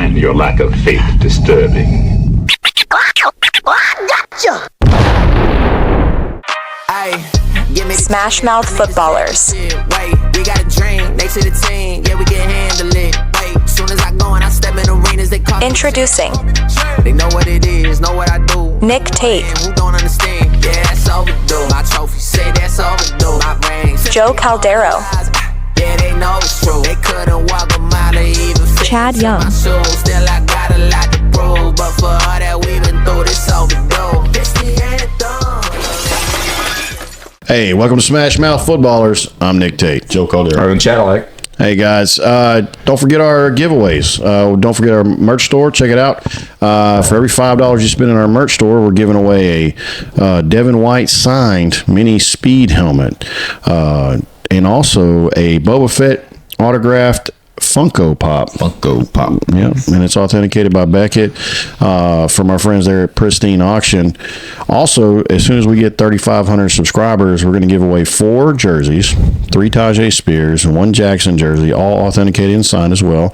find your lack of faith disturbing. Gotcha! SmashMouth Footballerz. We got a dream, next to the team, yeah, we can handle it. Soon as I go and I step in arenas, they call Introducing. They know what it is, know what I do. Nick Tate. Who don't understand? Yeah, that's overdue. My trophy say that's overdue. My rings. Joe Caldero. Yeah, they know it's true. They couldn't walk a mile or even fit Chad into Young. my shoes. Still I got a lot to prove, but for all that we've been through, this overdue. This the anthem. Hey, welcome to SmashMouth Footballerz. I'm Nick Tate. Joe Caldero. I'm Cadillac. Hey, guys. Don't forget our giveaways. Don't forget our merch store. Check it out. For every $5 you spend in our merch store, we're giving away a Devin White signed mini speed helmet. And also a Boba Fett autographed Funko Pop. Yep, and it's authenticated by Beckett from our friends there at Pristine Auction. Also, as soon as we get 3,500 subscribers, we're going to give away 4 jerseys, 3 Tajay Spears, and 1 Jackson jersey, all authenticated and signed as well.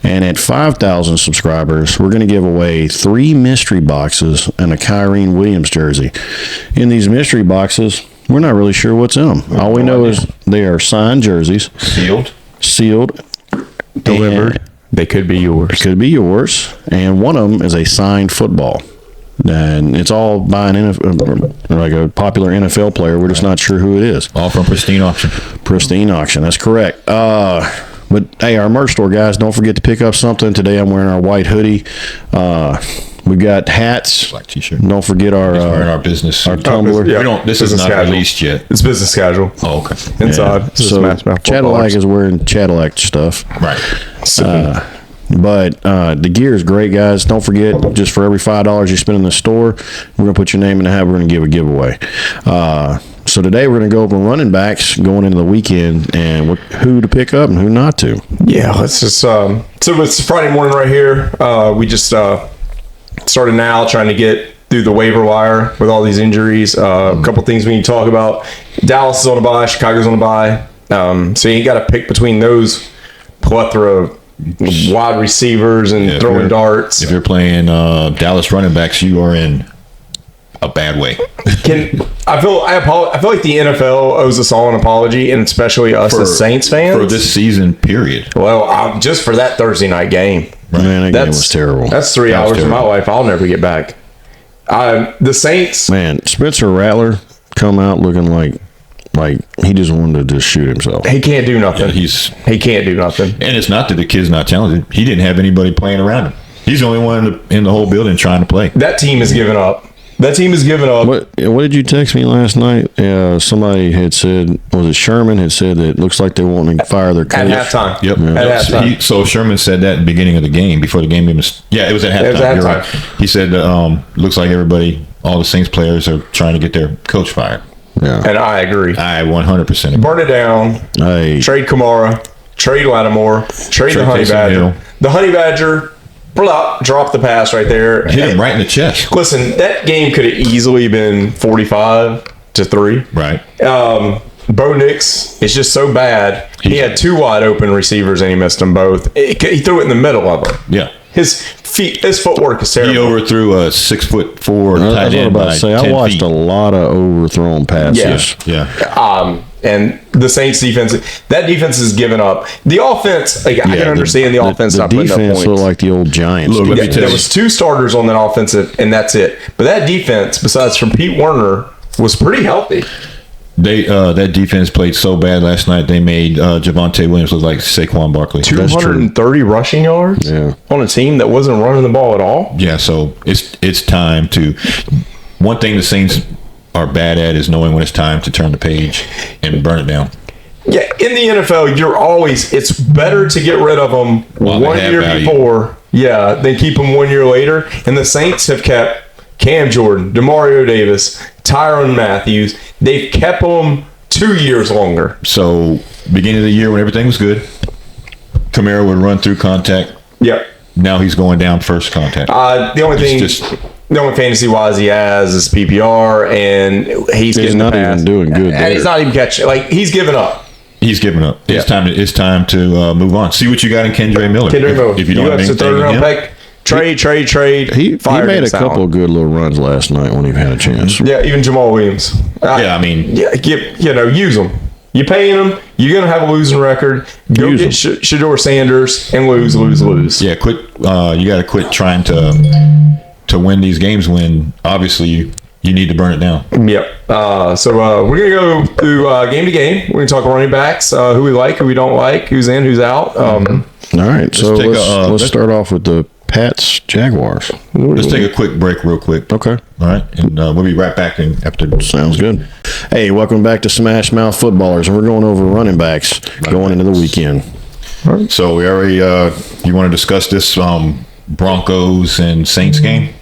And at 5,000 subscribers, we're going to give away 3 mystery boxes and a Kyrene Williams jersey. In these mystery boxes, we're not really sure what's in them. All we know is they are signed jerseys. Sealed. Delivered. They could be yours. It could be yours. And one of them is a signed football. And it's all by like a popular NFL player. We're just not sure who it is. All from Pristine Auction. Pristine Auction. That's correct. But, hey, our merch store, guys, don't forget to pick up something. Today I'm wearing our white hoodie. We got hats. Black t-shirt. Don't forget our business. our tumbler. This is not casual. released yet. It's business casual. Oh, okay. Inside. Yeah. This is So SmashMouth Cadillac Footballerz. is wearing Cadillac stuff. Right. But the gear is great, guys. Don't forget, just for every $5 you spend in the store, we're going to put your name in the hat. We're going to give a giveaway. So today we're going to go over running backs going into the weekend and who to pick up and who not to. Yeah, let's just so it's Friday morning right here. We just started now trying to get through the waiver wire with all these injuries. A couple things we need to talk about. Dallas is on a bye. Chicago's on a bye. So you got to pick between those plethora of wide receivers and throwing darts. If you're playing Dallas running backs, you are in a bad way. I feel like the NFL owes us all an apology, and especially us as Saints fans for this season. Period. Well, just for that Thursday night game. Right. Man, that game was terrible. That's 3 hours of my life I'll never get back. The Saints. Man, Spencer Rattler come out looking like he just wanted to just shoot himself. He can't do nothing. Yeah, he can't do nothing. And it's not that the kid's not talented. He didn't have anybody playing around him. He's the only one in the whole building trying to play. That team has given up. What did you text me last night? Somebody had said, was it Sherman had said that it looks like they want to fire their coach. At halftime. Yep. Yeah. At halftime. So Sherman said that at the beginning of the game, before the game even. It was at halftime. You're right. He said, looks like all the Saints players are trying to get their coach fired. Yeah. And I agree. I 100% agree. Burn it down. Hey. Trade Kamara. Trade Lattimore. Trade the Honey Taysom Badger. Hill. The Honey Badger. Drop the pass right there. Hit him right in the chest. Listen, that game could have easily been 45-3. Right. Bo Nix is just so bad. He had 2 wide open receivers and he missed them both. He threw it in the middle of them. Yeah. His footwork is terrible. He overthrew a 6'4" tight end by 10 I watched feet. a lot of overthrown passes. Yeah. And the Saints defense, that defense has given up. The offense, I can understand the offense not putting up points. The defense looked like the old Giants. Look, There was 2 starters on that offensive, and that's it. But that defense, besides from Pete Werner, was pretty healthy. That defense played so bad last night. They made Javonte Williams look like Saquon Barkley. 230 rushing yards on a team that wasn't running the ball at all. Yeah, so it's time to. One thing the Saints are bad at is knowing when it's time to turn the page and burn it down. Yeah, in the NFL, it's better to get rid of them While 1 year before, than keep them 1 year later. And the Saints have kept Cam Jordan, Demario Davis, Tyrann Mathieu. They've kept them 2 years longer. So, beginning of the year when everything was good, Kamara would run through contact. Yep. Now he's going down first contact. The only fantasy wise he has is PPR, and he's getting not the pass. even doing good there. And he's not even catching. He's given up. He's giving up. It's time to move on. See what you got in Kendra Miller. If you don't have a third round pick, trade. He made a couple of good little runs last night when he had a chance. Yeah, even Jamal Williams. Use them. You're paying them. You're gonna have a losing record. Go get Shedeur Sanders and lose. Yeah, quit. You got to quit trying to win these games when obviously you need to burn it down. Yep. So we're gonna go through game to game. We're gonna talk running backs, who we like, who we don't like, who's in, who's out. All right. So let's start off with the Pats Jaguars. Let's take a quick break real quick. Okay. All right. And we'll be right back after. Sounds good. Hey, welcome back to SmashMouth Footballerz. And we're going over running backs going into the weekend. All right. So we already, you want to discuss this Broncos and Saints game?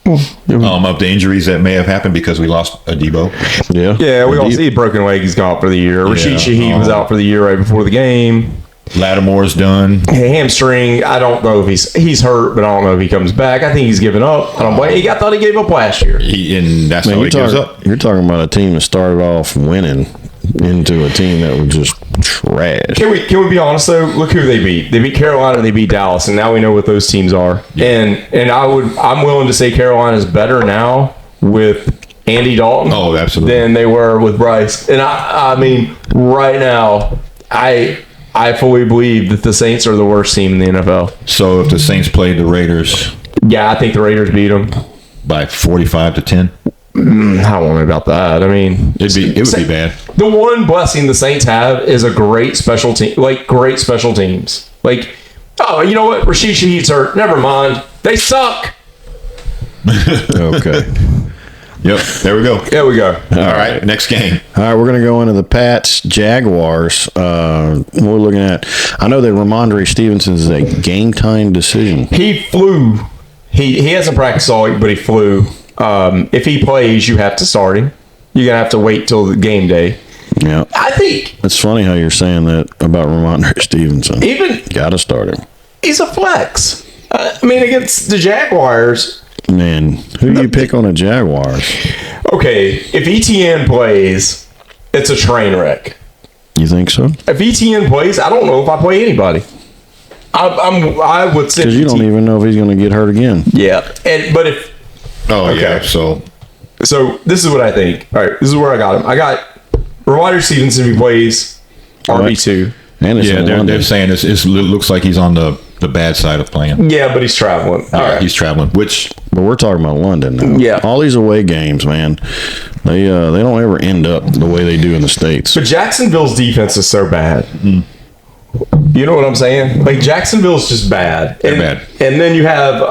Of the injuries that may have happened because we lost Adebo. Yeah, we all see broken leg. He's gone for the year. Rashid Shaheed was out for the year right before the game. Lattimore's done. Hamstring. I don't know if he's hurt, but I don't know if he comes back. I think he's given up. I don't blame. I thought he gave up last year. And that's how he gives up. You're talking about a team that started off winning into a team that was just trash. Can we be honest though? Look who they beat. They beat Carolina and they beat Dallas, and now we know what those teams are. Yeah. And I'm willing to say Carolina's better now with Andy Dalton. Oh, absolutely. Than they were with Bryce. And I mean, right now, I fully believe that the Saints are the worst team in the NFL. So if the Saints played the Raiders, yeah, I think the Raiders beat them by 45-10. I don't know about that. I mean, it would be bad. The one blessing the Saints have is a great special team, great special teams. Oh, you know what? Rashid Shaheed's hurt. Never mind. They suck. Okay. Yep. There we go. There we go. All right. Next game. All right. We're going to go into the Pats Jaguars. We're looking at, I know that Ramondre Stevenson is a game time decision. He flew. He hasn't practiced all week, but he flew. If he plays, you have to start him. You're going to have to wait till the game day. Yeah. I think. It's funny how you're saying that about Ramondre Stevenson. Got to start him. He's a flex. I mean, against the Jaguars. Man, who do you pick on the Jaguars? Okay, if ETN plays, it's a train wreck. You think so? If ETN plays, I don't know if I play anybody. I would say because you don't even know if he's going to get hurt again. Yeah, but if so this is what I think. All right, this is where I got him. I got Ramondre Stevenson if he plays RB2. And they're saying it looks like he's on the bad side of playing. Yeah, but he's traveling. He's traveling. But we're talking about London now. Yeah, all these away games, man. They don't ever end up the way they do in the States. But Jacksonville's defense is so bad. Mm. You know what I'm saying? Jacksonville's just bad. They're bad. And then you have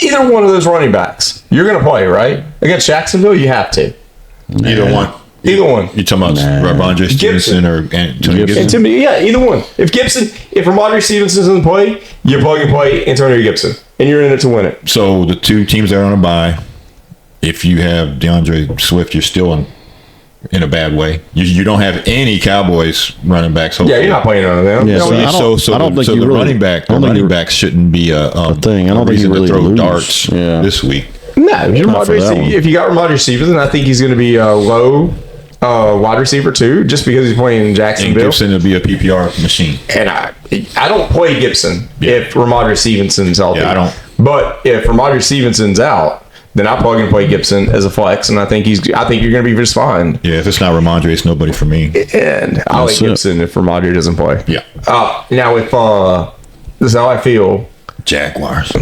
either one of those running backs. You're going to play, right? Against Jacksonville, you have to. Either one. Either one. You talking about Ramondre Stevenson or Antonio Gibson? Yeah, either one. If Ramondre Stevenson's in the play, you plug and play Antonio Gibson, and you're in it to win it. So the two teams that are on a bye, if you have DeAndre Swift, you're still in a bad way. You don't have any Cowboys running backs. Hopefully. Yeah, you're not playing none of them. Yeah, I don't think the running backs shouldn't be a thing. I don't think you really throw lose. darts this week. No, if you got Ramondre Stevenson, I think he's going to be a low wide receiver too, just because he's playing in Jacksonville. And Gibson will be a PPR machine. And I don't play Gibson if Ramondre Stevenson's healthy. Yeah, I don't. But if Ramondre Stevenson's out, then I plug and play Gibson as a flex, and I think you're going to be just fine. Yeah, if it's not Ramondre, it's nobody for me. And I like Gibson if Ramondre doesn't play. Yeah. Now if this is how I feel. Jaguars.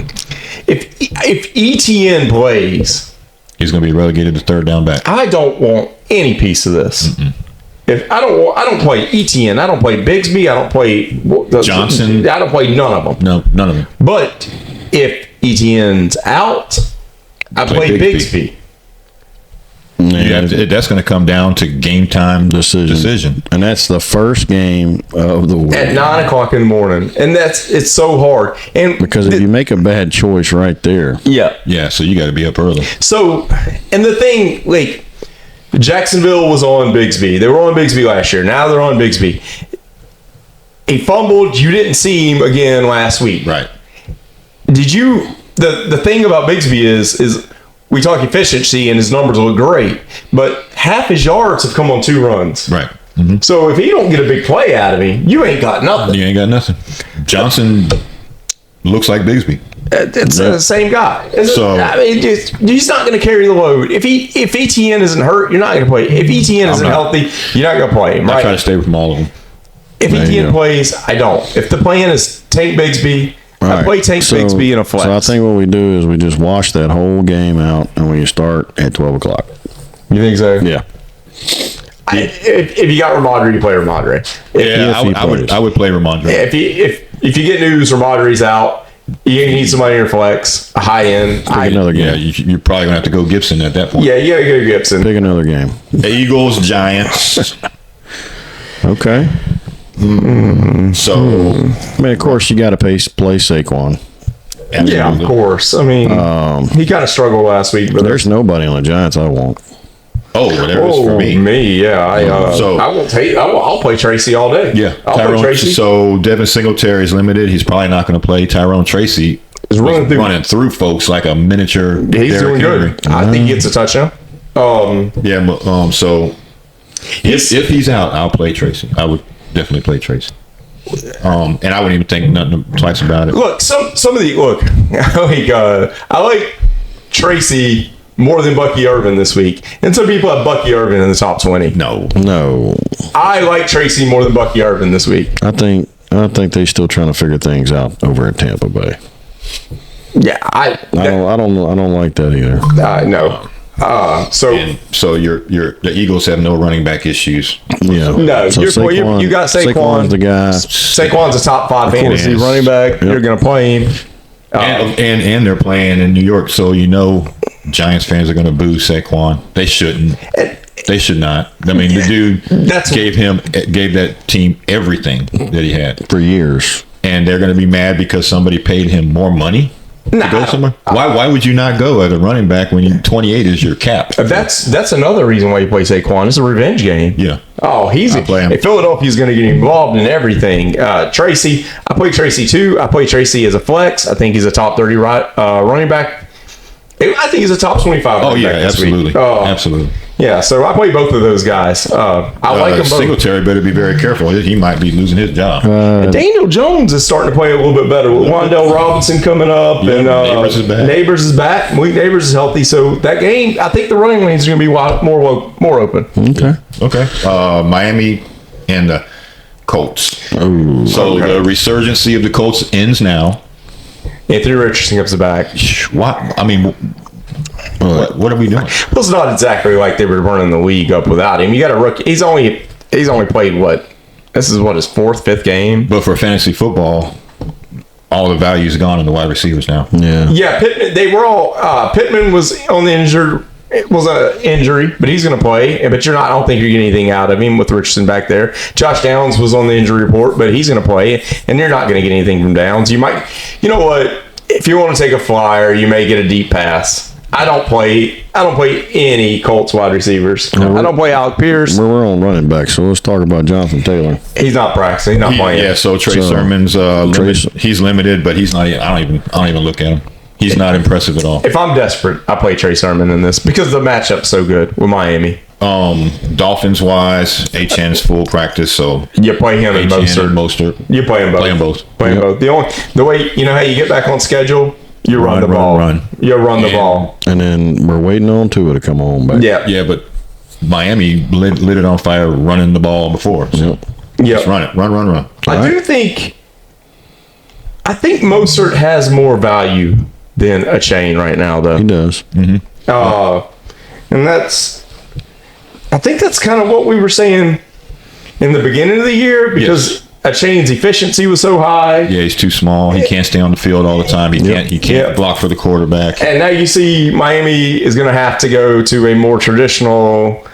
If ETN plays, he's going to be relegated to third down back. I don't want any piece of this. Mm-mm. If I don't play ETN, I don't play Bigsby, I don't play Johnson, I don't play none of them. No, none of them. But if ETN's out, I play Bigsby. That's going to come down to game time decision, and that's the first game of the week at 9:00 in the morning, and it's so hard. And because if you make a bad choice right there, yeah, so you got to be up early. So, and the thing, Jacksonville was on Bigsby. They were on Bigsby last year. Now they're on Bigsby. He fumbled. You didn't see him again last week, right? Did you? The thing about Bigsby is we talk efficiency and his numbers look great, but half his yards have come on 2 runs. Right. So if he don't get a big play out of him, you ain't got nothing. You ain't got nothing. Johnson looks like Bigsby. It's the same guy. So- I mean, he's not going to carry the load. If ETN isn't hurt, you're not going to play. If ETN isn't healthy, you're not going to play him. I Right? try to stay with all of them. If ETN plays, I don't. If the plan is Tank Bigsby, I play Tank Bigsby in a flex. So I think what we do is we just wash that whole game out and we start at 12 o'clock. You think so? Yeah. If you got Ramondre, you play Ramondre. I would play Ramondre. If you get news Ramondre's out, you need somebody in your flex, a high end. Pick another game. Yeah, you're probably gonna have to go Gibson at that point. Yeah, you gotta go Gibson. Pick another game. The Eagles, Giants. Okay. So I mean, of course, you got to play Saquon. Yeah, of course. I mean, he kind of struggled last week, but There's nobody on the Giants I want. Oh, whatever it's for me. Yeah. I won't take. I'll play Tracy all day. Yeah, I'll play Tracy. So Devin Singletary is limited. He's probably not going to play. Tyrone Tracy He's running through folks like a miniature. He's Derrick doing Henry. good. I think he gets a touchdown. Yeah. So if he's out, I'll play Tracy. I would definitely play Tracy. And I wouldn't even think nothing twice about it. Look, some of the I like Tracy more than Bucky Irvin this week, and some people have Bucky Irvin in the top 20. No. I like Tracy more than Bucky Irvin this week. I think they're still trying to figure things out over at Tampa Bay. Yeah, I don't like that either. I know. So The Eagles have no running back issues. Yeah. No, So you got Saquon. Saquon's the guy. Saquon's a top 5 fantasy Yes. running back. You're going to play him. And they're playing in New York, so Giants fans are going to boo Saquon. They shouldn't. They should not. I mean, the dude gave that team everything that he had For years. and they're going to be mad because somebody paid him more money to go somewhere. Why would you not go as a running back when 28 is your cap? That's another reason why you play Saquon. It's a revenge game. Yeah. Oh, I play him. Philadelphia's going to get involved in everything. Tracy, I play Tracy too. I play Tracy as a flex. I think he's a top 30 running back. I think he's a top 25 Oh running yeah, back this absolutely, week. absolutely. Yeah, so I play both of those guys. I like them both. Singletary better be very careful. He might be losing his job. Daniel Jones is starting to play a little bit better with Wan'Dale Robinson coming up, and Neighbors is back. Neighbors is back. Malik Neighbors is healthy, so that game, I think the running lanes are going to be more open. Okay. Miami and the Colts. So the resurgency of the Colts ends now. Anthony Richardson comes back. What? I mean, what are we doing? Well, it's not exactly like they were running the league up without him. You got a rookie. He's only played what? This is what his 4th, 5th game. But for fantasy football, all the value's gone in the wide receivers now. Yeah. Yeah, Pittman. They were all. Pittman was on the injured. It was an injury, but he's going to play. But I don't think you're getting anything out of him with Richardson back there. Josh Downs was on the injury report, but he's going to play, and you're not going to get anything from Downs. You might, you know what? If you want to take a flyer, you may get a deep pass. I don't play any Colts wide receivers. I don't play Alec Pierce. We're on running back, so let's talk about Jonathan Taylor. He's not practicing. He's not playing. Yeah. So Trey Sermon's limited. He's limited, but he's not. I don't even look at him. He's not impressive at all. If I'm desperate, I play Trey Sermon in this because the matchup's so good with Miami. Dolphins wise, HN's full practice, so you play him and Mostert. You play them both. Play them both. Play them both. The way how you get back on schedule, you run the ball. You run the ball. And then we're waiting on Tua to come on back. Yeah, but Miami lit it on fire running the ball before. So just run it. Run. I think Mostert has more value than a chain right now, though. He does. And I think that's kind of what we were saying in the beginning of the year because a chain's efficiency was so high. Yeah, he's too small. He can't stay on the field all the time. He can't block for the quarterback. And now you see Miami is going to have to go to a more traditional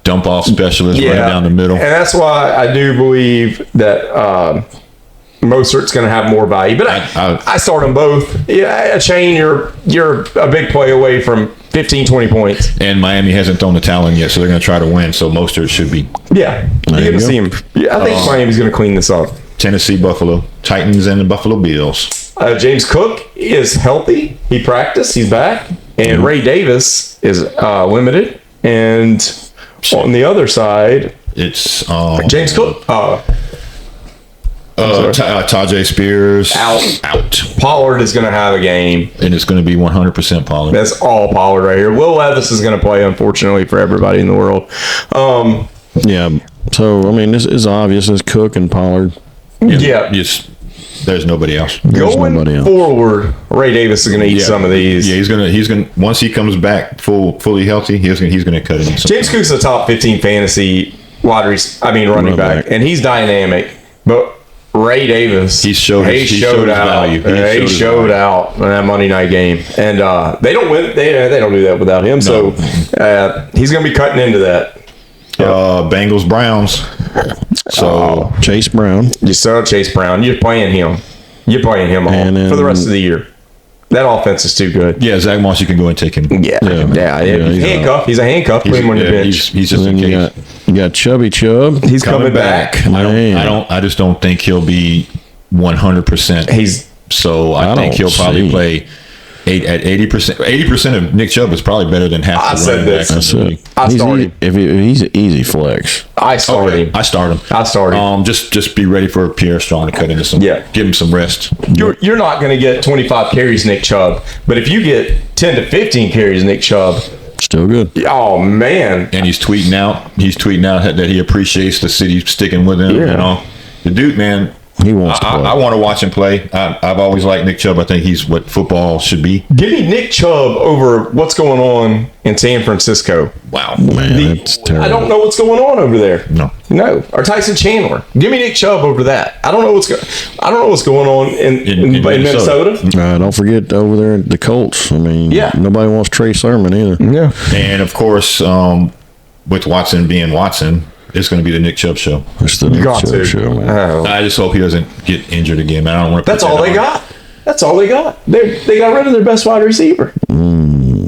dump off specialist running down the middle. And that's why I do believe that Mostert's going to have more value. But I start them both. Yeah, a chain, you're a big play away from 15, 20 points. And Miami hasn't thrown the towel in yet, so they're going to try to win. So Mostert should be. Yeah, you're going to see him. Yeah, I think Miami's going to clean this up. Tennessee, Buffalo, Titans, and the Buffalo Bills. James Cook is healthy. He practiced. He's back. and Ray Davis is limited. And on the other side, it's James Cook. Tajay Spears out. Pollard is going to have a game, and it's going to be 100% Pollard. That's all Pollard right here. Will Levis is going to play, unfortunately, for everybody in the world. Yeah. So I mean, this is obvious. It's Cook and Pollard. Yeah. There's nobody else. Going forward, Ray Davis is going to eat some of these. Yeah, he's gonna. Once he comes back fully healthy, he's gonna cut it. James Cook's a top 15 fantasy running back, and he's dynamic. But Ray Davis, he showed out. He showed out in that Monday night game, and they don't win. They don't do that without him. No. So he's going to be cutting into that. Bengals Browns. So Chase Brown. You saw Chase Brown. You're playing him. You're playing him for the rest of the year. That offense is too good. Yeah, Zach Moss, you can go and take him. Yeah. Handcuff. He's a handcuff. Put him on your bench. He's just in case. You got Chubby Chubb. He's coming back. I just don't think he'll be 100%. I think he'll probably play 80%. 80% of Nick Chubb is probably better than half. I said this. I started. If he's an easy flex, I started him. I start him. Just be ready for Pierre Strong to cut into some. Yeah. Give him some rest. You're not going to get 25 carries, Nick Chubb, but if you get 10 to 15 carries, Nick Chubb. Still good. Oh man! And he's tweeting out that he appreciates the city sticking with him. Yeah. The dude, man. He wants to play. I want to watch him play. I've always liked Nick Chubb. I think he's what football should be. Give me Nick Chubb over what's going on in San Francisco. Wow, man, that's terrible. I don't know what's going on over there. No. Or Tyson Chandler. Give me Nick Chubb over that. I don't know what's going on in Minnesota. Don't forget over there the Colts. I mean, nobody wants Trey Sermon either. Yeah, and of course, with Watson being Watson. It's going to be the Nick Chubb show. It's the Nick Chubb show, man. I just hope he doesn't get injured again, man. I don't want to. That's all they got. That's all they got. They got rid of their best wide receiver.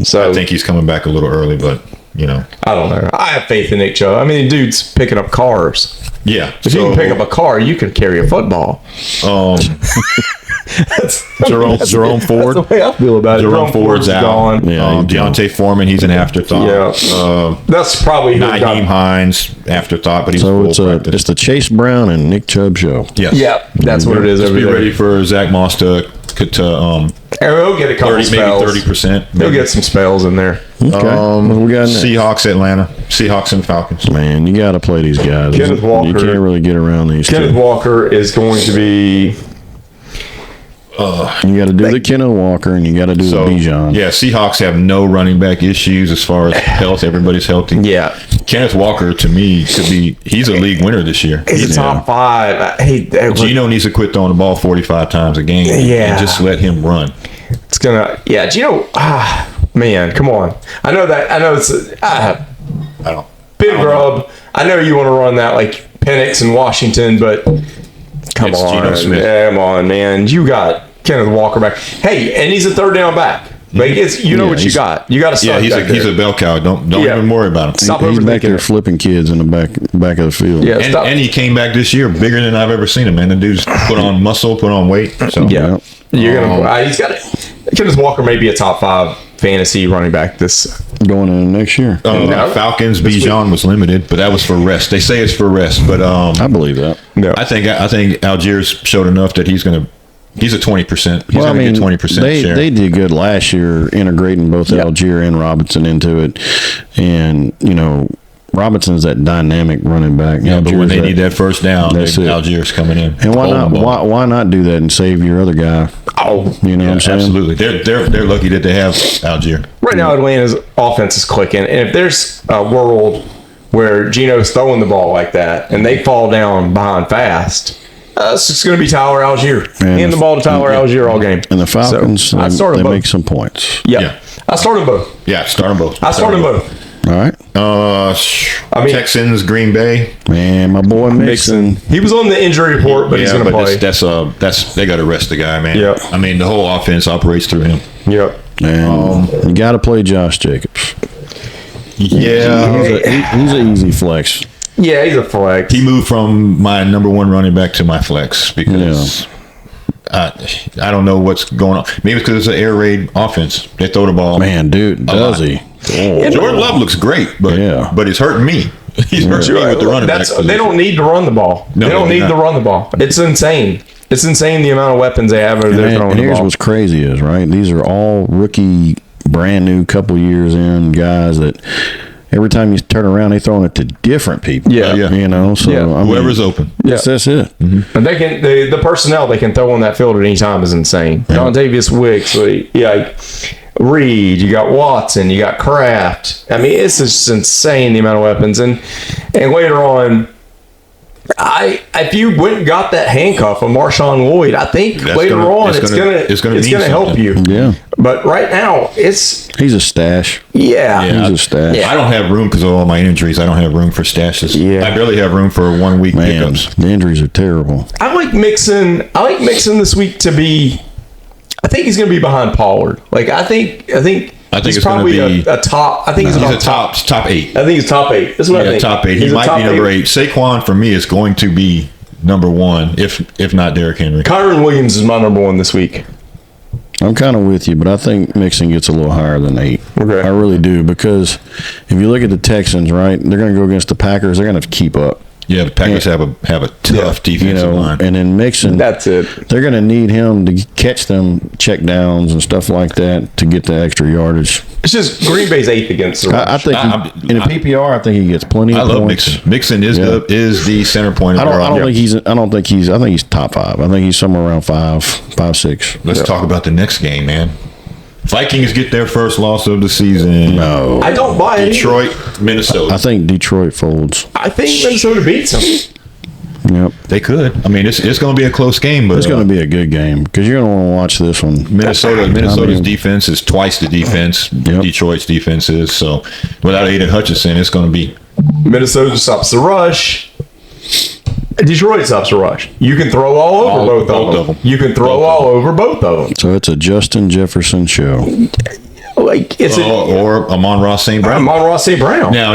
So I think he's coming back a little early, but I don't know. I have faith in Nick Chubb. I mean, the dude's picking up cars. Yeah. If you can pick up a car, you can carry a football. Jerome Ford. That's the way I feel about it. Jerome Ford's out. Gone. Yeah, Deontay Foreman, he's an afterthought. Yeah. That's probably Naheem Hines, afterthought, but he's it's the Chase Brown and Nick Chubb show. Yes. Yeah, that's what it is. Just be ready for Zach Moss to he'll get a couple spells. Maybe 30%. He'll get some spells in there. Okay. What we got next? Seahawks, Atlanta. Seahawks and Falcons. Man, you got to play these guys. Kenneth Walker. You can't really get around these. Kenneth Walker is going to be. You got to do the Kenneth Walker and you got to do the Bijan. Yeah, Seahawks have no running back issues as far as health. Everybody's healthy. Yeah. Kenneth Walker, to me, he's a league winner this year. He's a top 5. Gino needs to quit throwing the ball 45 times a game and just let him run. It's going to, Gino, man, come on. I know it's, Big Grub. I know you want to run that like Penix in Washington, but come on, man. You got Kenneth Walker back. Hey, and he's a third down back. Like what you got. You got to start. Yeah, he's a bell cow. Don't even worry about him. He's back there flipping kids in the back of the field. Yeah, and he came back this year bigger than I've ever seen him. Man, the dude's put on muscle, put on weight. So you're gonna. He's got it. Kenneth Walker may be a top 5 fantasy running back this going into next year. Falcons, Bijan was limited, but that was for rest. They say it's for rest, but I believe that. No. I think Algiers showed enough that he's a 20%. He's going to get 20% share. They did good last year integrating both Algier and Robinson into it, and Robinson's that dynamic running back. Yeah, but when they need that first down, Algiers coming in. And why not do that and save your other guy? What I'm saying? Absolutely. They're lucky that they have Algier. Right now, Atlanta's offense is clicking, and if there's a world where Gino's throwing the ball like that and they fall down behind fast, it's just going to be Tyler Algier. Hand the ball to Tyler Algier all game. And the Falcons, they make some points. Yeah. I started both. Yeah, start them both. I started both. All right. Texans, Green Bay. Man, my boy Mixon. He was on the injury report, but he's going to play. That's they got to rest the guy, man. Yep. I mean, the whole offense operates through him. Yep. And you got to play Josh Jacobs. Yeah. He's an easy flex. Yeah, he's a flex. He moved from my number 1 running back to my flex because I don't know what's going on. Maybe it's because it's an air raid offense. They throw the ball. Man, dude, does he? Oh. Jordan Love looks great, but it's hurting me. He's hurting me with the running back. They don't need to run the ball. No, they don't need to run the ball. It's insane. It's insane the amount of weapons they have over there throwing And the here's ball. what's crazy is, right? These are all rookie, brand new, couple years in guys that every time you turn around, they're throwing it to different people. Yeah. You know, so I mean, whoever's open. that's it. And they can the personnel they can throw on that field at any time is insane. Dontavius Wicks, Reed, you got Watson, you got Kraft. I mean, it's just insane the amount of weapons. And later on, if you went and got that handcuff of Marshawn Lloyd, I think later on it's gonna help you. Yeah. But right now he's a stash. Yeah. He's a stash. I don't have room because of all my injuries. I don't have room for stashes. Yeah. I barely have room for 1 week Man, pickups. the injuries are terrible. I like Mixon this week to be. I think he's going to be behind Pollard. I think he's it's probably gonna be a top. I think he's He's about a top 8. I think he's top 8. That's what I think. Top 8. He He's a might top be number 8. Saquon for me is going to be number 1, if not Derrick Henry. Kyron Williams is my number 1 this week. I'm kind of with you, but I think Mixon gets a little higher than 8. Okay. I really do, because if you look at the Texans, right, they're going to go against the Packers. They're going to keep up. Yeah, the Packers have a tough defensive line. And then Mixon, That's it. they're going to need him to catch them check downs and stuff like that to get the extra yardage. It's just Green Bay's 8th against the rush. I think in a PPR, I think he gets plenty of I love points. Mixon. Mixon is the center point of I think he's top 5. I think he's somewhere around 5, 6. Let's talk about the next game, man. Vikings get their first loss of the season. No. I don't buy it. Detroit, Minnesota. I think Detroit folds. I think Minnesota beats them. Yep. They could. I mean, it's going to be a close game, but It's going to be a good game because you're going to want to watch this one. Minnesota's defense is twice the defense Detroit's defense is. So without Aiden Hutchinson, it's going to be. Minnesota stops the rush. Detroit stops the rush. You can throw all over both of them. You can throw all over both of them. So it's a Justin Jefferson show. Or Amon-Ra St. Brown. Amon-Ra St. Brown. Now,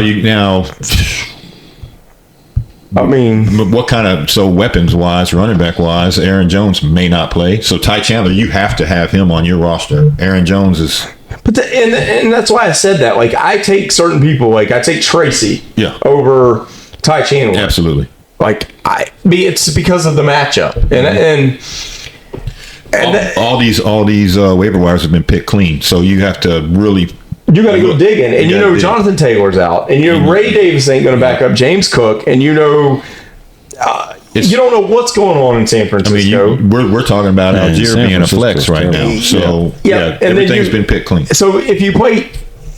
I mean, what kind of weapons wise, running back wise, Aaron Jones may not play. So Ty Chandler, you have to have him on your roster. Aaron Jones is. But and that's why I said that. I take certain people. I take Tracy. Over Ty Chandler. Absolutely. It's because of the matchup, and all these waiver wires have been picked clean. So you have to really. You got to go digging, and Jonathan Taylor's out, and Ray Davis ain't going to back up James Cook, and you don't know what's going on in San Francisco. I mean, we're talking about Algier being a flex right now, so everything's been picked clean. So if you play.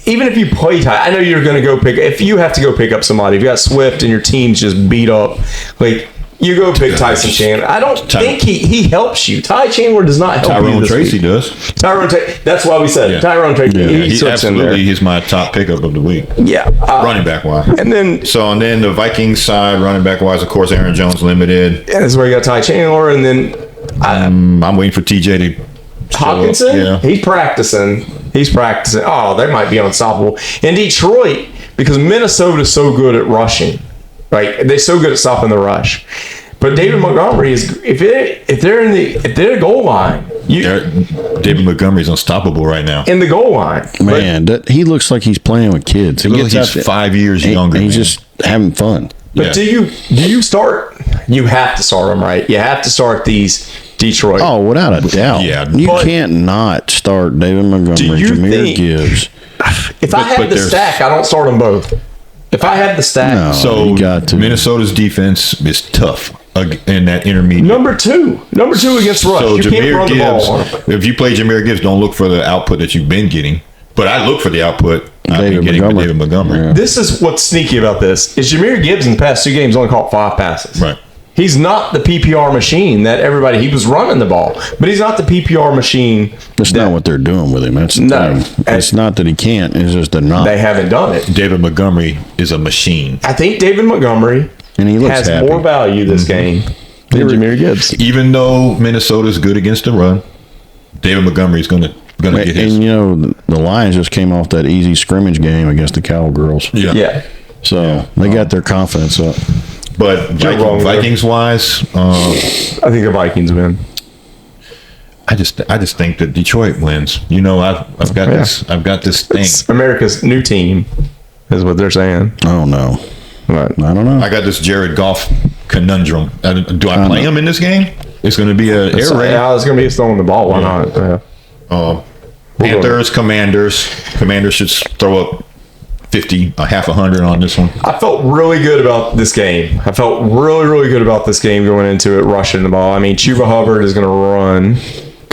Even if you play Ty, I know you're going to go pick. If you have to go pick up somebody, if you got Swift and your team's just beat up, you go pick Tyson Chandler. I don't think he helps you. Ty Chandler does not help you. Tyrone Tracy week. Does. That's why we said Tyrone Tracy. Yeah. He's my top pickup of the week. Yeah, running back wise. And then the Vikings side, running back wise, of course, Aaron Jones limited. And that's where you got Ty Chandler, and then I'm waiting for TJ to. Hawkinson, he's practicing. Oh, they might be unstoppable. In Detroit, because Minnesota's so good at rushing, right? They're so good at stopping the rush. But David Montgomery is if they're the goal line, David Montgomery's unstoppable right now. In the goal line. Man, he looks like he's playing with kids. He looks like he's 5 years younger. He's just having fun. But do you start? You have to start them, right? You have to start these Detroit. Oh, without a doubt. Yeah, you can't not start David Montgomery, Jahmyr Gibbs. If I have the stack, I don't start them both. If I have the stack, you got to. Minnesota's defense is tough in that intermediate. Number two against rush. So you can't run the ball. If you play Jahmyr Gibbs, don't look for the output that you've been getting. But I look for the output I've been getting with David Montgomery. Yeah. This is what's sneaky about this. Is Jahmyr Gibbs in the past 2 games only caught 5 passes. Right. He's not the PPR machine that he was running the ball, but he's not the PPR machine. That's not what they're doing with him. That's the thing. It's not that he can't. It's just they're not. They haven't done it. David Montgomery is a machine. I think David Montgomery has more value this game than Jahmyr Gibbs. Even though Minnesota's good against the run, David Montgomery's going to get his. And the Lions just came off that easy scrimmage game against the Cowgirls. Yeah. So they got their confidence up. But Vikings-wise, I think the Vikings win. I just think that Detroit wins. You know, I've got this thing. It's America's new team, is what they're saying. Oh no, But I don't know. I got this Jared Goff conundrum. Do I play him in this game? It's going to be an air raid. Yeah, it's going to be throwing the ball. Why not? Yeah. Panthers, Commanders. Commanders should throw up 50, half 100 on this one. I felt really good about this game. I felt really, really good about this game going into it, rushing the ball. I mean, Chuba Hubbard is going to run.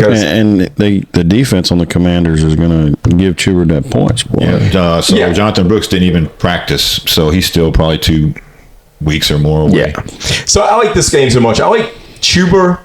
And the defense on the Commanders is going to give Chuba that points. Boy. Yeah. Jonathan Brooks didn't even practice, so he's still probably 2 weeks or more away. Yeah. So I like this game so much. I like Chuba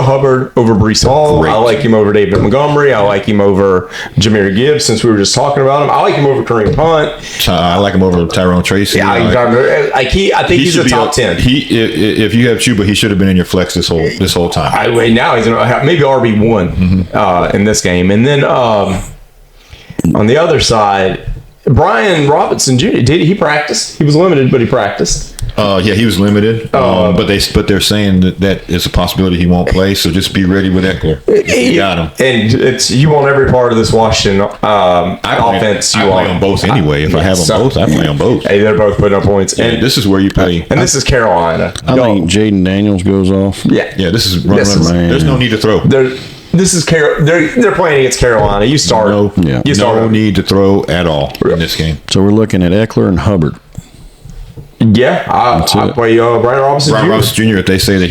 Hubbard over Breece Hall. Great. I like him over David Montgomery. I like him over Jahmyr Gibbs, since we were just talking about him. I like him over Kareem Hunt. I like him over Tyrone Tracy. Yeah, I think he's a top 10. If you have Chuba, he should have been in your flex this whole time. Now he's maybe RB1 in this game. And then on the other side, Brian Robinson Jr. Did he practice? He was limited, but he practiced. He was limited, but they're saying that it's a possibility he won't play. So just be ready with Eckler. You got him, and you want every part of this Washington offense. I play on both anyway. If I have them both, I play on both. Hey, they're both putting up points. And this is where you play. And this is Carolina. I think Jaden Daniels goes off. Yeah. This is run. There's no need to throw. This is they're playing against Carolina. You start. No need to throw at all in this game. So we're looking at Eckler and Hubbard. Yeah, I play Brian Robinson Jr. If they say that if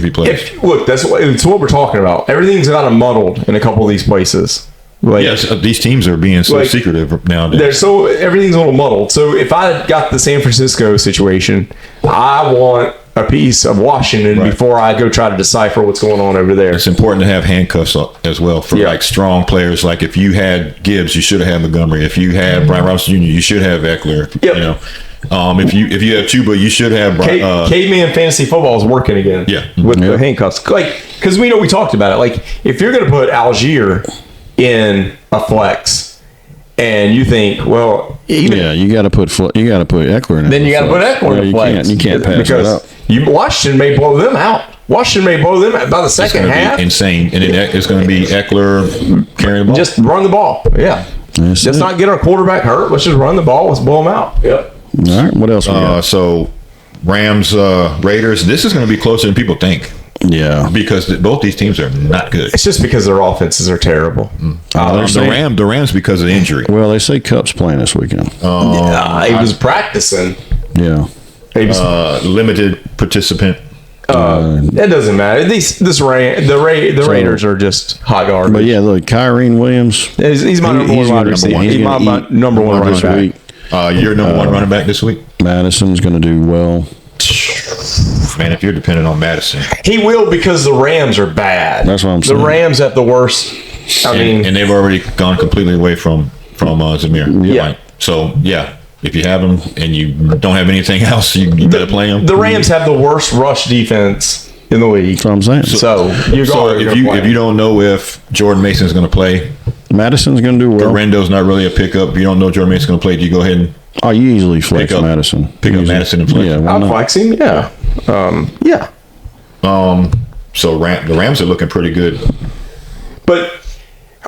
he plays. Look, that's what we're talking about. Everything's kind of muddled in a couple of these places. Yes, these teams are being so secretive nowadays. Everything's a little muddled. So if I got the San Francisco situation, I want a piece of Washington before I go try to decipher what's going on over there. It's important to have handcuffs as well for like strong players. Like if you had Gibbs, you should have had Montgomery. If you had Brian Robinson Jr., you should have Eckler. Yep. You know, if you have Chuba, you should have. Caveman fantasy football is working again. Yeah, with the handcuffs. Because we talked about it. Like if you're going to put Algier in a flex, and you think, well, you got to put Eckler in it. Then you got to put Eckler in a flex. You can't pass that up. Washington may blow them out. Washington may blow them out by the second half. Insane, and it's going to be Eckler carrying the ball. Just run the ball. Yeah. Let's not get our quarterback hurt. Let's just run the ball. Let's blow them out. Yep. All right. What else we got? So Rams, Raiders. This is going to be closer than people think. Yeah, because both these teams are not good. It's just because their offenses are terrible. The Rams because of injury. Well, they say Cup's playing this weekend. He was practicing. Yeah, he was limited participant. That doesn't matter. The Raiders are just hot garbage. But yeah, look, Kyrene Williams. He's my number one wide receiver. He's my number one running back. Your number one running back this week. Madison's going to do well. Man, if you're dependent on Madison, he will, because the Rams are bad. That's what I'm saying. The Rams have the worst. And they've already gone completely away from Zamir. Yeah. Right? So if you have him and you don't have anything else, you better play him. The Rams have the worst rush defense in the league. That's what I'm saying. So if you don't know if Jordan Mason's going to play, Madison's going to do well. Rendo's not really a pickup. If you don't know Jordan Mason's going to play, do you go ahead and you easily flex Madison. Pick up Madison and flex. Yeah, I'll flex him. Yeah. So the Rams are looking pretty good. But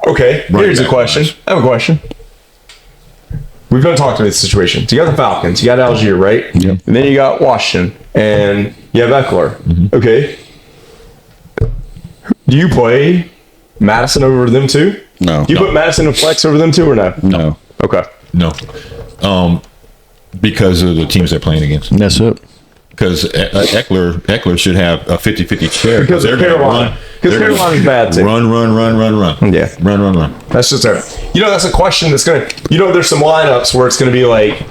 okay, here's a question. I have a question. We've done talked about this situation. So you got the Falcons, you got Algier, right? Yep. And then you got Washington, and you have Eckler. Mm-hmm. Okay. Do you play Madison over them too? No. Do you put Madison and flex over them too, or no? No. Okay. No. Because of the teams they're playing against. That's it. Because Eckler should have a 50-50 share. Because they're going to run. Because Carolina's bad too. Run. Yeah. Run. That's just that's a question that's going to, there's some lineups where it's going to be like,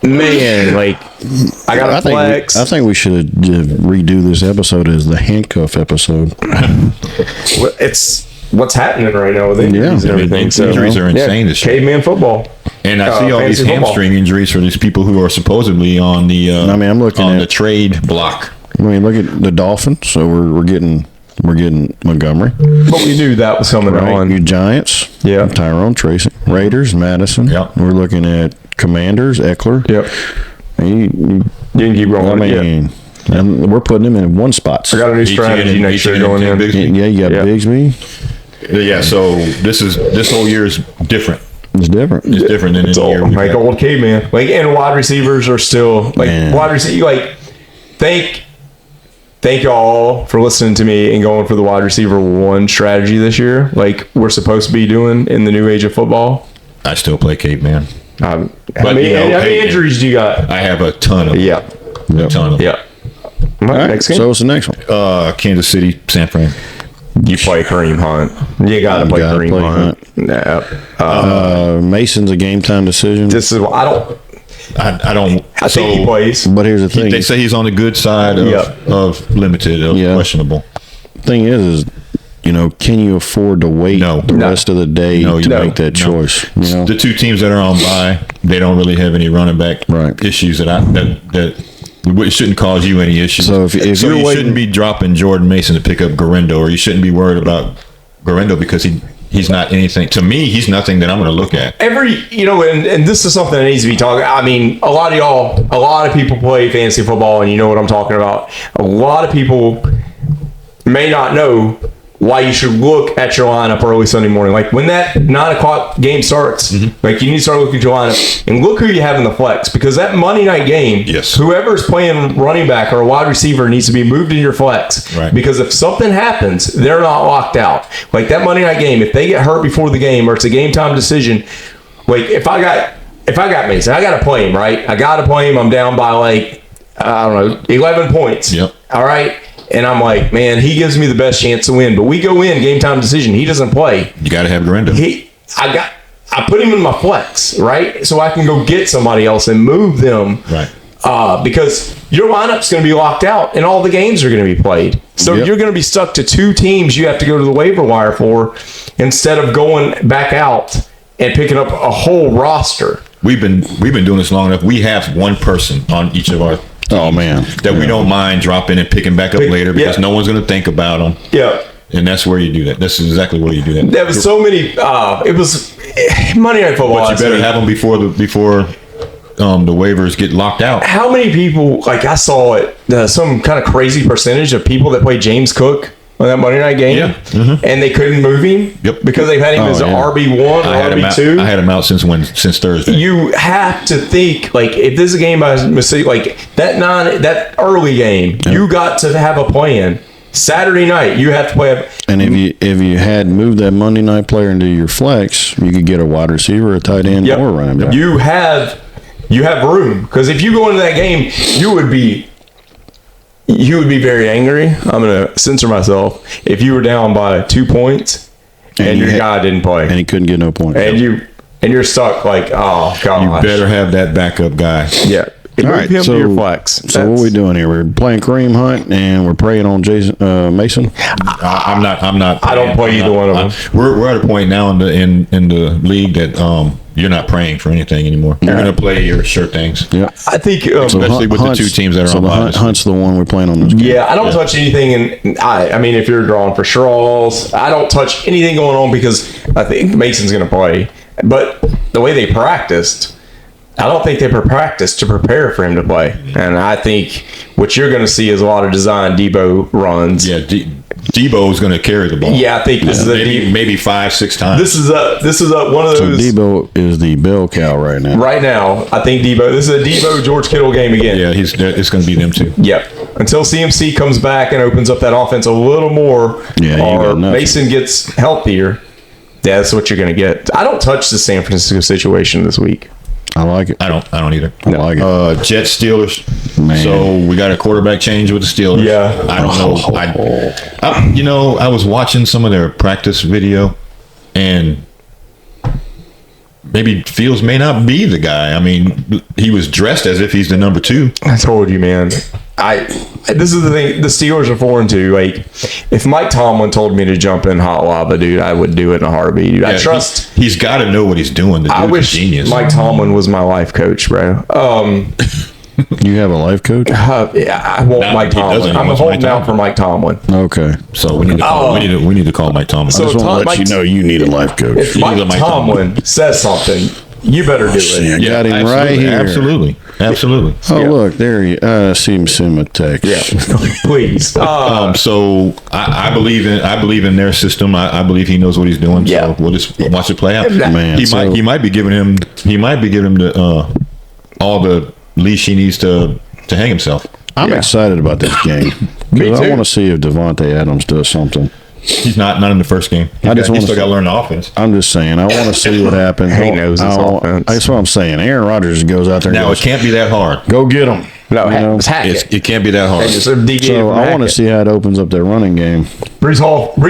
man, I got to flex. I think we should redo this episode as the handcuff episode. It's what's happening right now with injuries and everything. Injuries are insane this year. Caveman football. And I see all these hamstring injuries for these people who are supposedly on the I'm looking on at the trade block. I mean, look at the Dolphins. So we're getting Montgomery. But we knew that was coming on. You Giants. Yeah. Tyrone Tracy. Raiders, Madison. Yep. We're looking at Commanders, Eckler. Yep. You can keep rolling. And we're putting him in one spots. I got a new strategy next year going in. Yeah, you got Bigsby. Yeah, so this whole year is different. It's different. It's different than any year. Like old caveman. Like, and wide receivers are still like wide receiver. Like, thank y'all for listening to me and going for the wide receiver one strategy this year. Like we're supposed to be doing in the new age of football. I still play caveman. How many injuries do you got? I have a ton of them. Yeah. A ton of them. Yeah. All right, next game. So what's the next one? Kansas City, San Fran. You play Kareem Hunt. You got to play Kareem Hunt. Nah. Mason's a game time decision. This is I don't. I think he plays. But here's the thing. They say he's on the good side of limited, of questionable. Thing is, can you afford to wait the rest of the day to make that choice? The two teams that are on bye, they don't really have any running back issues that it shouldn't cause you any issues. So if you shouldn't be dropping Jordan Mason to pick up Garendo, or you shouldn't be worried about Garendo because he's not anything. To me, he's nothing that I'm going to look at. And this is something that needs to be talked. I mean, a lot of people play fantasy football, and you know what I'm talking about. A lot of people may not know why you should look at your lineup early Sunday morning. Like when that 9:00 game starts, like you need to start looking at your lineup and look who you have in the flex, because that Monday night game, whoever's playing running back or a wide receiver needs to be moved in your flex. Right. Because if something happens, they're not locked out. Like that Monday night game, if they get hurt before the game or it's a game time decision, like if I got Mason, I got to play him, right? I got to play him. I'm down by like, I don't know, 11 points. Yep. All right. And I'm like, man, he gives me the best chance to win. But we go in game time decision. He doesn't play. You got to have Garendo. I put him in my flex, right? So I can go get somebody else and move them. Right. Because your lineup's going to be locked out and all the games are going to be played. So you're going to be stuck to two teams you have to go to the waiver wire for instead of going back out and picking up a whole roster. We've been doing this long enough. We have one person on each of our that we don't mind dropping and picking back up later because no one's going to think about them. Yeah. And that's where you do that. That's exactly where you do that. There was so many. It was Monday Night Football. But you better have them before the waivers get locked out. How many people? Like I saw it. Some kind of crazy percentage of people that played James Cook on that Monday night game, and they couldn't move him because they've had him as an RB1 or RB2. I had him out since Thursday. You have to think like if this is a game by mistake, like that early game, you got to have a plan. Saturday night, you have to play. And if you had moved that Monday night player into your flex, you could get a wide receiver, a tight end, or a running back. You have room because if you go into that game, you would be very angry. I'm going to censor myself. If you were down by 2 points and your guy didn't play. And he couldn't get no points. And you're stuck like, oh, gosh. You better have that backup guy. Yeah. All right, him to your flex. So what are we doing here? We're playing Kareem Hunt and we're praying on Mason. I'm not. I don't play either one of them. We're at a point now in the league that you're not praying for anything anymore. You're going to play your sure things. Yeah, I think especially with the two teams that are on bye. Hunt's the one we're playing on this game. Yeah, I don't touch anything. And I mean, if you're drawing for straws, I don't touch anything going on because I think Mason's going to play. But the way they practiced, I don't think they practiced to prepare for him to play. And I think what you're going to see is a lot of design Debo runs. Yeah, Debo is going to carry the ball. Yeah, I think this is maybe 5-6 times. This is one of those. So Debo is the bell cow right now. Right now, I think Debo. This is a Debo George Kittle game again. Yeah, it's going to be them too. Yep. Until CMC comes back and opens up that offense a little more, or Mason gets healthier. That's what you're going to get. I don't touch the San Francisco situation this week. I like it. I don't either. I like it. Jets, Steelers. Man. So we got a quarterback change with the Steelers. Yeah. I don't know. I was watching some of their practice video, and maybe Fields may not be the guy. I mean, he was dressed as if he's the number 2. I told you, man. This is the thing. The Steelers are 4-2. Like, if Mike Tomlin told me to jump in hot lava, dude, I would do it in a heartbeat. Dude. Yeah, I trust. He's got to know what he's doing. I wish genius. Mike Tomlin was my life coach, bro. You have a life coach? Yeah, I want Mike Tomlin. I'm holding out for Mike Tomlin. Okay. So we need to call Mike Tomlin. So I just want to let you know you need a life coach. If Mike Tomlin says something, You better do See, I it. got him absolutely, right here. Absolutely. Oh, look, there he see him send him a text. Yeah, please. So I believe in their system. I believe he knows what he's doing. Yeah. So we'll just watch it play out. Man, He might be giving him the all the leash he needs to hang himself. I'm excited about this game. Me I too. want to see if Devontae Adams does something. He's not in the first game. I just He wanna still see- got to learn the offense. I'm just saying, I want to see what happens. He knows his offense. That's what I'm saying. Aaron Rodgers goes out there and Now it goes, can't be that hard. go get him. No, You know? it's Hackett. It can't be that hard. Just deviate So from I want to Hackett. see how it opens up their running game. Brees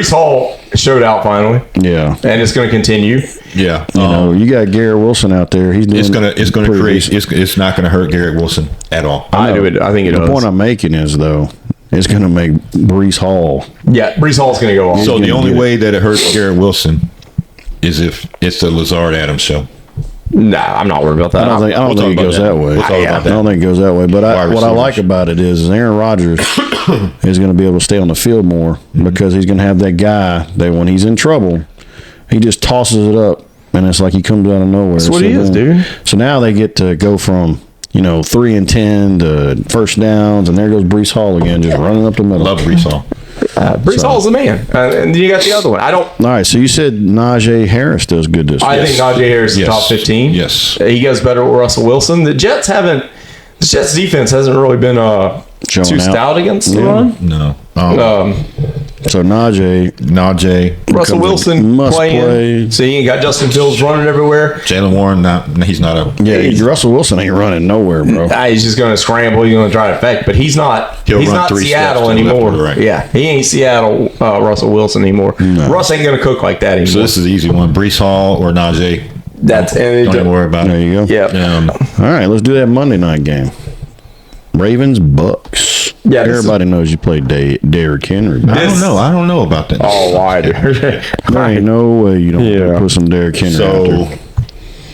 Hall showed out finally, Yeah. and it's going to continue. Yeah. You know, you got Garrett Wilson out there. He's doing It's gonna pretty create. decent. It's not gonna hurt Garrett Wilson at all. I think it The does. point I'm making is, though, it's going to make Brees Hall. Yeah, Brees Hall's going to go off. So the gonna only get it. way that it hurts Garrett Wilson is if it's the Lazard Adams show. Nah, I'm not worried about that. I don't We'll think it talk goes about that that. way. We'll talk about I don't think it goes that way. But Wide what I receivers. like about it is Aaron Rodgers is going to be able to stay on the field more because he's going to have that guy that when he's in trouble, he just tosses it up, and it's like he comes out of nowhere. That's what he is, dude. So now they get to go from 3 and 10 to first downs, and there goes Brees Hall again, just running up the middle. Love Brees Hall. Brees Hall's the man. And then you got the other one. All right, so you said Najee Harris does good this week. I think Najee Harris is Yes. top 15. Yes. He goes better with Russell Wilson. The Jets defense hasn't really been Showing too out. stout against the Yeah. run. No. So Najee Russell becomes a Wilson must playing. play. So you got Justin Fields running everywhere. Jalen Warren. He's not a. Yeah, Russell Wilson ain't running nowhere, bro. He's just going to scramble. He's going to try to affect, but he's not. He'll He's run not 3 Seattle steps to the left anymore. or the right. Yeah, he ain't Seattle Russell Wilson anymore. Russ ain't going to cook like that anymore. So this is the easy one: Brees Hall or Najee. That's Don't even worry about There it. you go. Yeah. All right, let's do that Monday night game. Ravens Bucks. Yeah, this Everybody knows you played Derrick Henry. But I don't know about that. Oh, why? there ain't no way you don't Yeah. put some Derrick Henry out So there.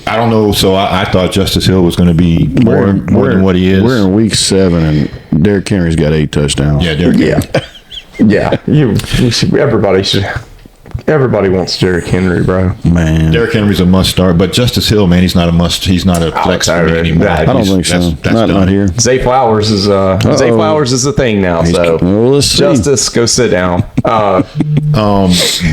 I don't know. So I thought Justice Hill was going to be more than what he is. We're in week 7, and Derrick Henry's got 8 touchdowns. Yeah, Derrick. Yeah. Yeah. Everybody wants Derrick Henry, bro. Man. Derrick Henry's a must start, but Justice Hill, man, he's not a must. He's not a flex for me sorry. anymore. I I don't think so. That's Not done. here. Zay Flowers is a thing now. So Well, let's see. Justice, go sit down.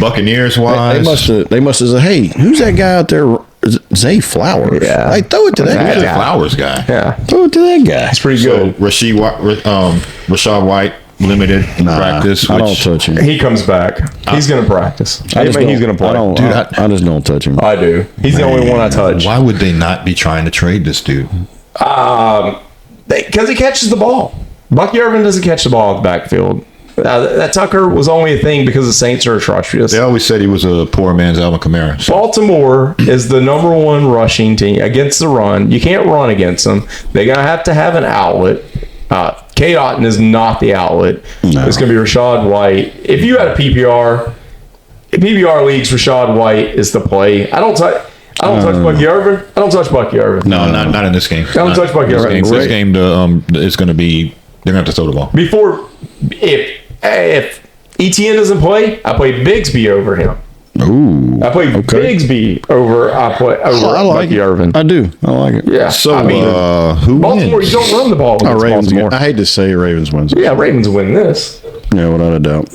Buccaneers They wise, must have said, hey, who's that guy out there? Is it Zay Flowers. Yeah. Hey, throw it to that That he's a guy. guy. Flowers guy. Yeah, Throw it to that guy. it's pretty So good. Rashad White limited practice. I Which, don't touch him. He comes back. He's going to practice. I just He's don't- going to play. I don't. Dude, I just don't touch him. I do. He's the only one I touch. Why would they not be trying to trade this dude? Because he catches the ball. Bucky Irvin doesn't catch the ball in the backfield. That Tucker was only a thing because the Saints are atrocious. They always said he was a poor man's Alvin Kamara. So Baltimore is the number 1 rushing team against the run. You can't run against them. They're going to have an outlet. Kate Otten is not the outlet. No. It's going to be Rashad White. If you had a PPR leagues, Rashad White is the play. I don't touch Bucky Irvin. I don't touch Bucky Irvin. no, not in this game. don't Not touch Bucky this Irvin. game. This game, it's going to be. They're going to have to throw the ball. Before, if ETN doesn't play, I play Bigsby over him. Ooh. I play Bigsby over I like Bucky it. Irvin. I do. I like it. Yeah. So I mean, who Baltimore, wins? you don't run the ball against Ravens. Baltimore. I hate to say Ravens wins. Yeah, Ravens win this. Yeah, without a doubt.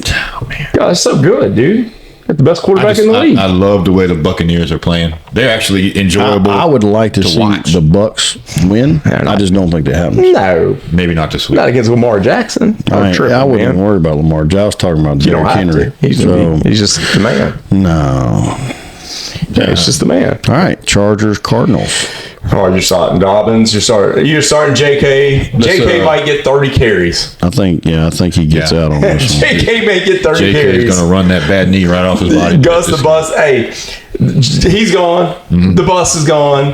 God, that's so good, dude. Got the best quarterback in the league. I love the way the Buccaneers are playing. They're actually enjoyable. I would like to see watch. the Bucks win. I just don't think that happens. No, Maybe not this week. not against Lamar Jackson. I wouldn't man. even worry about Lamar. I was talking about You don't Derrick have Henry. to. He's just the man. No. Yeah, he's just the man. All right, Chargers, Cardinals. Oh, you're starting Dobbins. You're starting JK. JK might get 30 carries. I think he gets Yeah. out on this one. JK may get 30 JK is carries. going to run that bad knee right off his body. Gus the bus. Hey, he's gone. The bus is gone.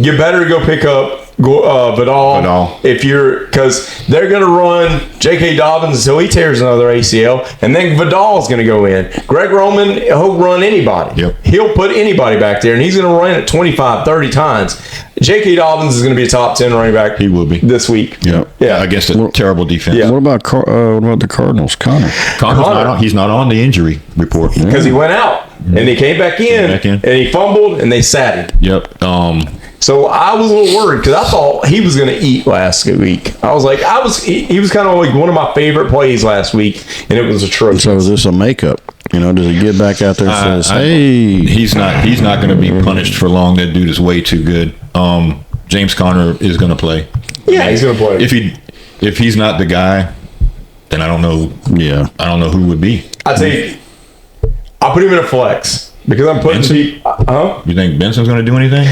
You better go pick up Vidal. Because they're going to run J.K. Dobbins until he tears another ACL, and then Vidal's going to go in. Greg Roman, he'll run anybody. Yep. He'll put anybody back there, and he's going to run it 25, 30 times. J.K. Dobbins is going to be a top 10 running back. He will be this week. Yeah. Against a terrible defense. Yeah. What about the Cardinals? Connor's He's not on the injury report because he went out and he came back in, and he fumbled and they sat him. Yep. So I was a little worried because I thought he was going to eat last week. I was like, he was kind of like one of my favorite plays last week, and it was atrocious. So is this a makeup? Does he get back out there and says, "Hey"? He's not going to be punished for long. That dude is way too good. James Conner is going to play. Yeah, he's going to play. If he's not the guy, then I don't know. Yeah, I don't know who would be. I'll put him in a flex. Because I'm putting You think Benson's going to do anything?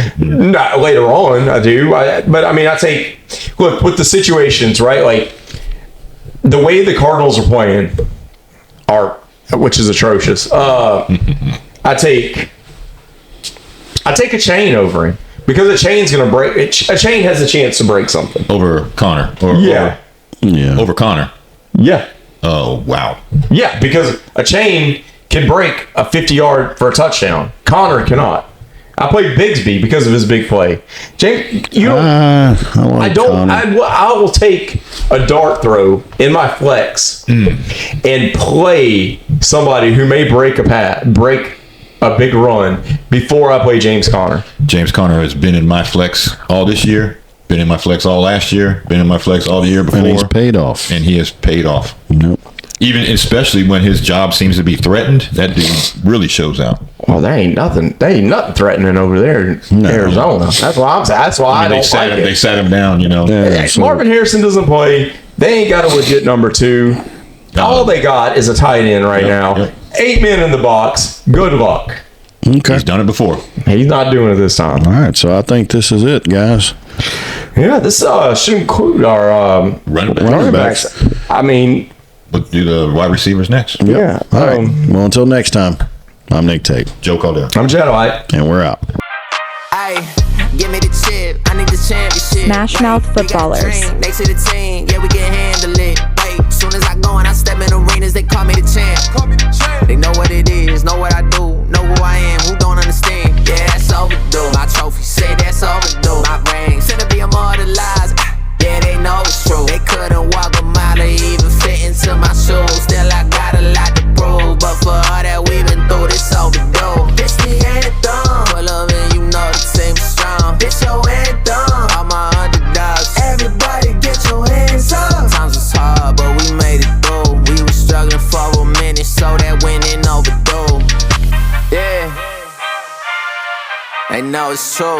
Not later on, I do. But I mean, I take look with the situations, right? Like the way the Cardinals are playing, which is atrocious. I take a chain over him because a chain's going to break. A chain has a chance to break something over Connor. Over Connor. Yeah. Oh wow. Yeah, because a chain can break a 50-yard for a touchdown. Connor cannot. I played Bigsby because of his big play. James, I will take a dart throw in my flex and play somebody who may break a big run before I play James Conner. James Conner has been in my flex all this year, been in my flex all last year, been in my flex all the year before. And he's paid off. And he has paid off. Nope. Even especially when his job seems to be threatened, that dude really shows out. Well, there ain't nothing threatening over there in Arizona. That's why I don't like it. They sat him down, Marvin Harrison doesn't play. They ain't got a legit number 2. All they got is a tight end right now. Yep. 8 men in the box. Good luck. Okay. He's done it before. He's not doing it this time. All right, so I think this is it, guys. Yeah, this should include our running backs. I mean, we'll do the wide receivers next. Yep. Yeah. All right. Well, until next time, I'm Nick Tate. Joe Caldera. I'm Jedi. And we're out. Hey, give me the chip. I need the championship. SmashMouth Footballerz. They see the team. Yeah, we can handle it. Hey, soon as I go and I step in arenas, they call me the champ. They know what it is, know what I do, know who I am, who don't understand. Yeah, that's overdue. My trophy say that's overdue. My ring should be immortalized. Yeah, they know it's true. They couldn't walk a mile or even fit into my shoes. Still, I got a lot to prove, but for all that we've been through, this overdue. This the anthem. Pull up and you know the team is strong. This your anthem. All my underdogs. Everybody get your hands up. Times was hard, but we made it through. We were struggling for a minute, so that winning overdue. Yeah, they know it's true.